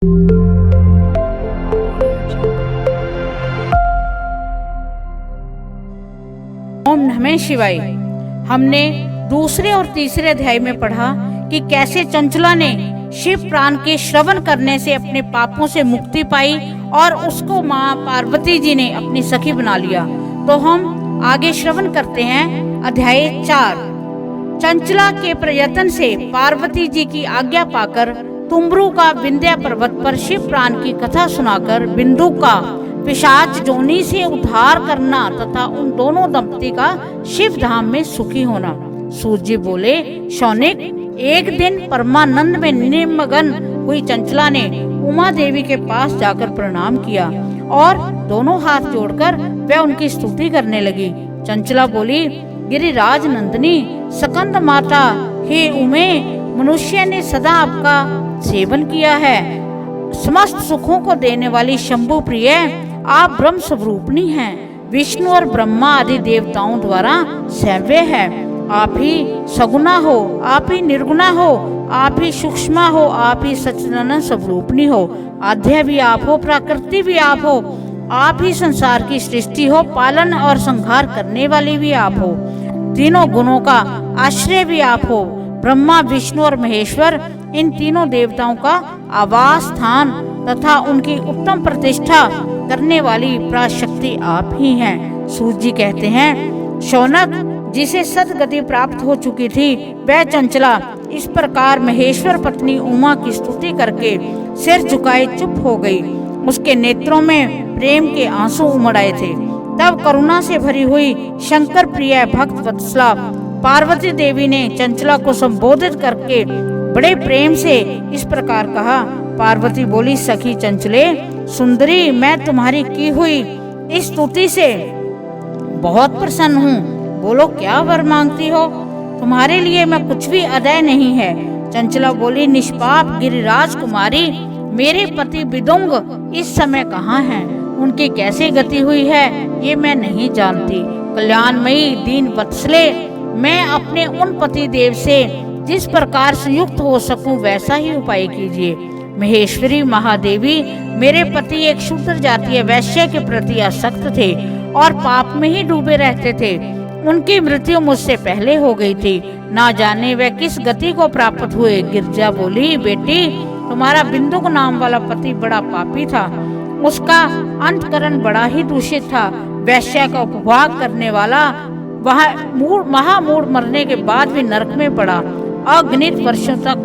ओम नमः शिवाय। हमने दूसरे और तीसरे अध्याय में पढ़ा कि कैसे चंचला ने शिव प्राण के श्रवण करने से अपने पापों से मुक्ति पाई और उसको माँ पार्वती जी ने अपनी सखी बना लिया। तो हम आगे श्रवण करते हैं अध्याय 4। चंचला के प्रयत्न से पार्वती जी की आज्ञा पाकर तुम्बरू का विंध्या पर्वत पर शिव प्राण की कथा सुनाकर बिंदु का पिशाच जोनी से उद्धार करना तथा उन दोनों दंपति का शिव धाम में सुखी होना। सूत जी बोले, शौनिक, एक दिन परमानंद में निमग्न हुई चंचला ने उमा देवी के पास जाकर प्रणाम किया और दोनों हाथ जोड़कर वह उनकी स्तुति करने लगी। चंचला बोली, गिरिराज नंदिनी, सकंद माता, हे उमे, मनुष्य ने सदा आपका सेवन किया है। समस्त सुखों को देने वाली शंभु प्रिय, आप ब्रह्म स्वरूपनी हैं। विष्णु और ब्रह्मा आदि देवताओं द्वारा सेव्य है। आप ही सगुना हो, आप ही निर्गुणा हो, आप ही सूक्ष्म हो, आप ही सच्चिदानंद स्वरूपनी हो। आद्य भी आप हो, प्रकृति भी आप हो, आप ही संसार की सृष्टि हो, पालन और संहार करने वाली भी आप हो। तीनों गुणों का आश्रय भी आप हो। ब्रह्मा, विष्णु और महेश्वर, इन तीनों देवताओं का आवास स्थान तथा उनकी उत्तम प्रतिष्ठा करने वाली प्राशक्ति आप ही हैं। सूत जी कहते हैं, शौनक, जिसे सदगति प्राप्त हो चुकी थी वह चंचला इस प्रकार महेश्वर पत्नी उमा की स्तुति करके सिर झुकाए चुप हो गई। उसके नेत्रों में प्रेम के आंसू उमड़ आए थे। तब करुणा से भरी हुई शंकर प्रिय भक्त वत्सला पार्वती देवी ने चंचला को संबोधित करके बड़े प्रेम से इस प्रकार कहा। पार्वती बोली, सखी चंचले सुंदरी, मैं तुम्हारी की हुई इस स्तुति से बहुत प्रसन्न हूँ। बोलो, क्या वर मांगती हो? तुम्हारे लिए मैं कुछ भी अदय नहीं है। चंचला बोली, निष्पाप गिरिराज कुमारी, मेरे पति विदुंग इस समय कहाँ हैं? उनकी कैसे गति हुई है ये मैं नहीं जानती। कल्याणमयी दीन वत्सले, मैं अपने उन पति देव से जिस प्रकार संयुक्त हो सकूं वैसा ही उपाय कीजिए। महेश्वरी महादेवी, मेरे पति एक शूद्र जातीय वैश्य के प्रति आसक्त थे और पाप में ही डूबे रहते थे। उनकी मृत्यु मुझसे पहले हो गई थी। ना जाने वह किस गति को प्राप्त हुए। गिरजा बोली, बेटी, तुम्हारा बिंदुक नाम वाला पति बड़ा पापी था। उसका अंतकरण बड़ा ही दूषित था। वैश्य का उपभोग करने वाला वह महामूढ़ मरने के बाद भी नरक में पड़ा। अगणित वर्षों तक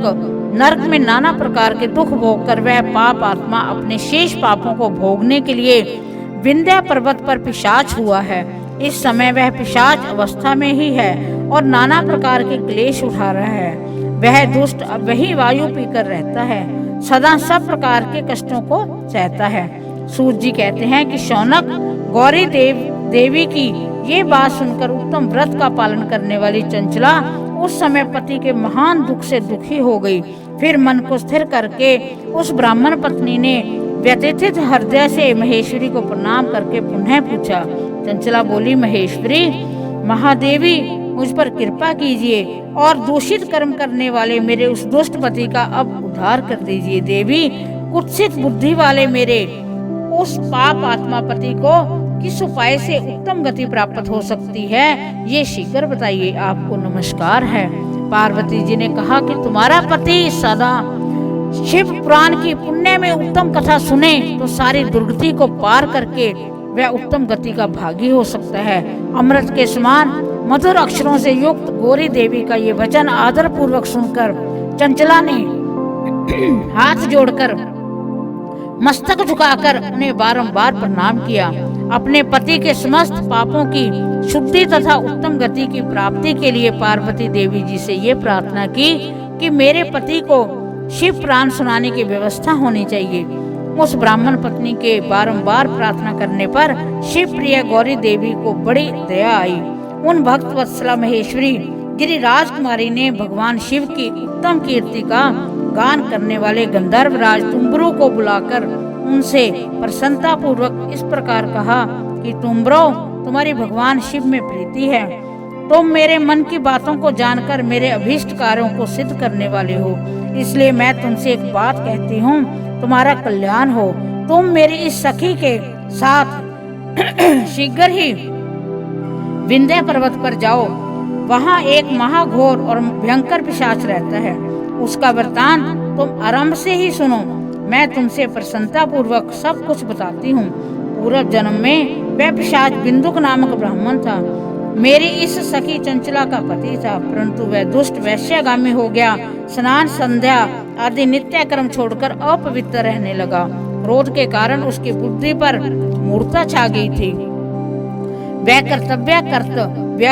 नरक में नाना प्रकार के दुख भोग कर वह पाप आत्मा अपने शेष पापों को भोगने के लिए विंध्या पर्वत पर पिशाच हुआ है। इस समय वह पिशाच अवस्था में ही है और नाना प्रकार के क्लेश उठा रहा है। वह दुष्ट अब वही वायु पीकर रहता है, सदा सब प्रकार के कष्टों को सहता है। सूत जी कहते हैं कि शौनक, गौरी देवी की ये बात सुनकर उत्तम व्रत का पालन करने वाली चंचला उस समय पति के महान दुख से दुखी हो गई। फिर मन को स्थिर करके उस ब्राह्मण पत्नी ने व्यथित हृदय से महेश्वरी को प्रणाम करके पुनः पूछा। चंचला बोली, महेश्वरी महादेवी, मुझ पर कृपा कीजिए और दूषित कर्म करने वाले मेरे उस दुष्ट पति का अब उद्धार कर दीजिए। देवी, कुत्सित बुद्धि वाले मेरे उस पाप आत्मा पति को किस उपाय से उत्तम गति प्राप्त हो सकती है ये शीघ्र बताइए। आपको नमस्कार है। पार्वती जी ने कहा कि तुम्हारा पति सदा शिव पुराण की पुण्य में उत्तम कथा सुने तो सारी दुर्गति को पार करके वह उत्तम गति का भागी हो सकता है। अमृत के समान मधुर अक्षरों से युक्त गौरी देवी का ये वचन आदर पूर्वक सुनकर चंचला ने हाथ जोड़कर मस्तक झुकाकर उन्हें बारंबार प्रणाम किया। अपने पति के समस्त पापों की शुद्धि तथा उत्तम गति की प्राप्ति के लिए पार्वती देवी जी से ये प्रार्थना की कि मेरे पति को शिव पुराण सुनाने की व्यवस्था होनी चाहिए। उस ब्राह्मण पत्नी के बारंबार प्रार्थना करने पर शिव प्रिय गौरी देवी को बड़ी दया आई। उन भक्त वत्सला महेश्वरी गिरिराज कुमारी ने भगवान शिव की उत्तम कीर्ति का गान करने वाले गंधर्व राज तुम्बरू को बुलाकर उनसे प्रसन्नता पूर्वक इस प्रकार कहा कि तुम्बरो, तुम्हारी भगवान शिव में प्रीति है। तुम मेरे मन की बातों को जानकर मेरे अभीष्ट कार्यों को सिद्ध करने वाले हो, इसलिए मैं तुमसे एक बात कहती हूँ, तुम्हारा कल्याण हो। तुम मेरी इस सखी के साथ शीघ्र ही विंध्य पर्वत पर जाओ। वहाँ एक महाघोर और भयंकर पिशाच रहता है। उसका वृतांत तुम आरंभ से ही सुनो। मैं तुमसे प्रसन्नता पूर्वक सब कुछ बताती हूँ। पूर्व जन्म में वह पिशाच बिंदुक नामक ब्राह्मण था, मेरी इस सखी चंचला का पति था, परंतु वह दुष्ट वैश्यगामी हो गया। स्नान संध्या आदि नित्य कर्म छोड़कर अपवित्र रहने लगा। क्रोध के कारण उसकी बुद्धि पर मूर्छा छा गई थी। वह कर्तव्य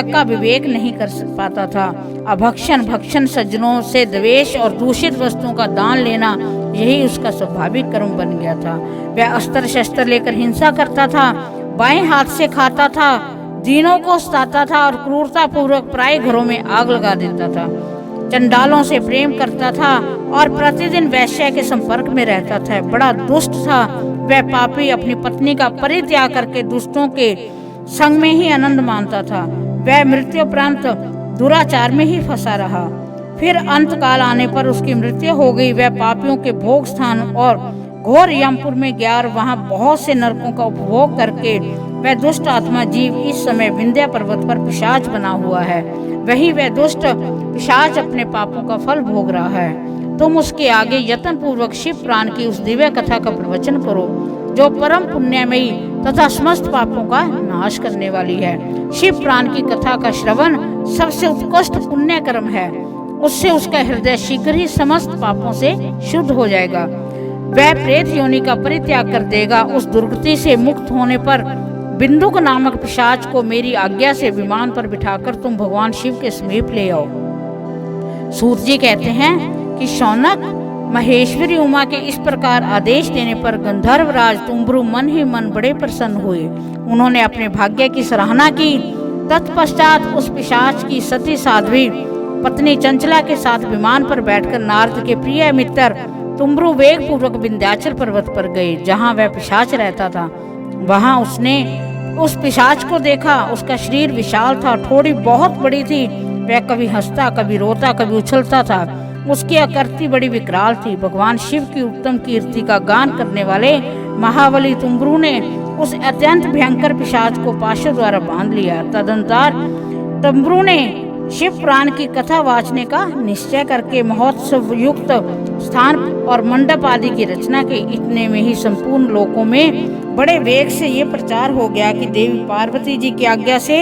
का विवेक नहीं कर पाता था। अभक्षण, भक्षण, सज्जनों से द्वेष और दूषित वस्तुओं का दान लेना, यही उसका स्वाभाविक कर्म बन गया था। वह अस्त्र शस्त्र लेकर हिंसा करता था, बाएं हाथ से खाता था, दीनों को सताता था और क्रूरता पूर्वक प्राय घरों में आग लगा देता था। चंडालों से प्रेम करता था और प्रतिदिन वैश्य के संपर्क में रहता था। बड़ा दुष्ट था वह पापी। अपनी पत्नी का परित्याग करके दुष्टों के संग में ही आनंद मानता था। वह मृत्यु उपरांत दुराचार में ही फंसा रहा। फिर अंत काल आने पर उसकी मृत्यु हो गई। वह पापियों के भोग स्थान और घोर यमपुर में गया और वहाँ बहुत से नरकों का उपभोग करके वह दुष्ट आत्मा जीव इस समय विंध्य पर्वत पर पिशाच बना हुआ है। वही वह दुष्ट पिशाच अपने पापों का फल भोग रहा है। तुम उसके आगे यत्न पूर्वक शिव प्राण की उस दिव्य कथा का प्रवचन करो, जो परम पुण्यमयी तथा समस्त पापों का नाश करने वाली है। शिव प्राण की कथा का श्रवण सबसे उत्कृष्ट पुण्य कर्म है। उससे उसका हृदय शीघ्र ही समस्त पापों से शुद्ध हो जाएगा। वह प्रेत योनि का परित्याग कर देगा। उस दुर्गति से मुक्त होने पर बिंदुक नामक पिशाच को मेरी आज्ञा से विमान पर बिठाकर तुम भगवान शिव के समीप ले आओ। सूत जी कहते हैं कि शौनक महेश्वरी उमा के इस प्रकार आदेश देने पर गंधर्वराज तुम्बरु मन ही मन बड़े प्रसन्न हुए। उन्होंने अपने भाग्य की सराहना की। तत्पश्चात उस पिशाच की सती साध्वी पत्नी चंचला के साथ विमान पर बैठकर नारद के प्रिय मित्र तुम्बरु वेग पूर्वक विंध्याचल पर्वत पर गए, जहाँ वह पिशाच रहता था। वहाँ उसने उस पिशाच को देखा। उसका शरीर विशाल था, ठोड़ी बहुत बड़ी थी। वह कभी हंसता, कभी रोता, कभी उछलता था। उसकी आकृति बड़ी विकराल थी। भगवान शिव की उत्तम कीर्ति का गान करने वाले महाबली तुम्बरु ने उस अत्यंत भयंकर पिशाच को पाशों द्वारा बांध लिया। तदंतर तुम्बरु ने शिव प्राण की कथा वाचने का निश्चय करके महोत्सव युक्त स्थान और मंडप आदि की रचना की। इतने में ही संपूर्ण लोकों में बड़े वेग से ये प्रचार हो गया कि देवी पार्वती जी की आज्ञा से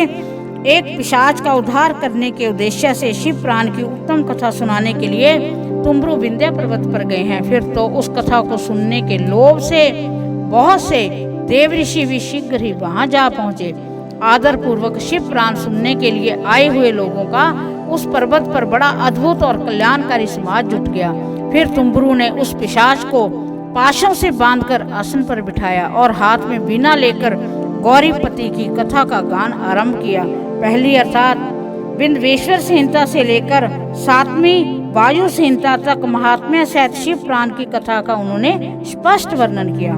एक पिशाच का उद्धार करने के उद्देश्य से शिव प्राण की उत्तम कथा सुनाने के लिए तुम्बरु विंध्य पर्वत पर गए हैं। फिर तो उस कथा को सुनने के लोभ से बहुत से देव ऋषि भी शीघ्र ही वहां जा पहुंचे। आदर पूर्वक शिव प्राण सुनने के लिए आए हुए लोगों का उस पर्वत पर बड़ा अद्भुत और कल्याणकारी समाज जुट गया। फिर तुम्बरु ने उस पिशाच को पाशों से बांधकर आसन पर बिठाया और हाथ में वीणा लेकर गौरीपति की कथा का गान आरंभ किया। पहली अर्थात विंध्येश्वर संहिता से लेकर 7वीं वायु संहिता तक महात्म्य सहित शिव प्राण की कथा का उन्होंने स्पष्ट वर्णन किया।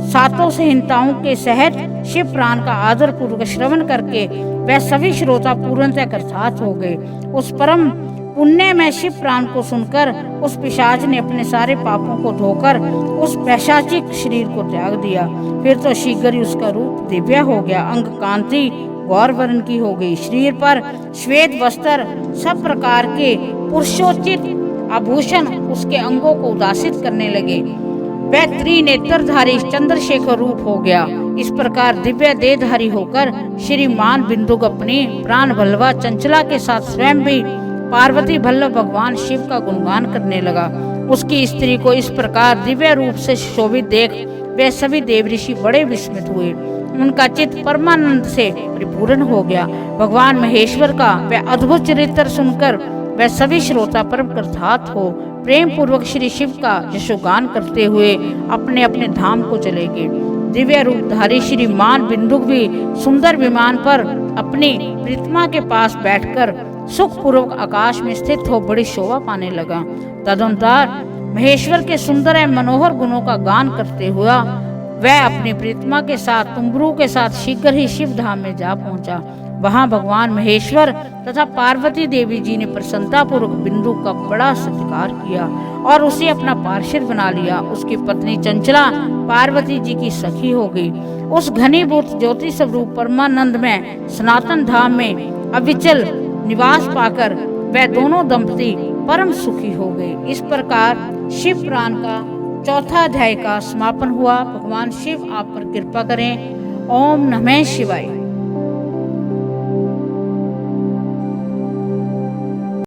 7 संहिताओं के सहित शिव प्राण का आदर पूर्वक श्रवण करके वह सभी श्रोता पूर्णतः कृतार्थ हो गए। उस परम पुण्य में शिव प्राण को सुनकर उस पिशाच ने अपने सारे पापों को धोकर उस पैशाचिक शरीर को त्याग दिया। फिर तो शीघ्र ही उसका रूप दिव्य हो गया। अंग कांति गौर वर्ण की हो गई। शरीर पर श्वेत वस्त्र, सब प्रकार के पुरुषोचित आभूषण उसके अंगों को उदासित करने लगे। वह त्रिनेत्रधारी चंद्रशेखर रूप हो गया। इस प्रकार दिव्य देहधारी होकर श्रीमान बिंदुक अपनी प्राण बल्लवा चंचला के साथ स्वयं भी पार्वती वल्लभ भगवान शिव का गुणगान करने लगा। उसकी स्त्री को इस प्रकार दिव्य रूप से शोभित देख वे सभी देव ऋषि बड़े विस्मित हुए। उनका चित्त परमानंद से परिपूर्ण हो गया। भगवान महेश्वर का वह अद्भुत चरित्र सुनकर वह सभी श्रोता परम कृतार्थ हो प्रेम पूर्वक श्री शिव का यशोगान करते हुए अपने अपने धाम को चले गए। दिव्य रूपधारी श्री मान बिंदुक भी सुंदर विमान पर अपनी प्रीतमा के पास बैठकर सुख पूर्वक आकाश में स्थित हो बड़ी शोभा पाने लगा। तदनंतर महेश्वर के सुंदर एवं मनोहर गुणों का गान करते हुआ वह अपनी प्रीतमा के साथ तुम्बरु के साथ शीघ्र ही शिव धाम में जा पहुंचा। वहां भगवान महेश्वर तथा पार्वती देवी जी ने प्रसन्नता पूर्वक बिंदु का बड़ा सत्कार किया और उसे अपना पार्षद बना लिया। उसकी पत्नी चंचला पार्वती जी की सखी हो गई। उस घनीभूत ज्योति स्वरूप परमानंद में सनातन धाम में अविचल निवास पाकर वह दोनों दंपति परम सुखी हो गए। इस प्रकार शिव पुराण का चौथा अध्याय का समापन हुआ। भगवान शिव आप पर कृपा करें। ओम नमः शिवाय।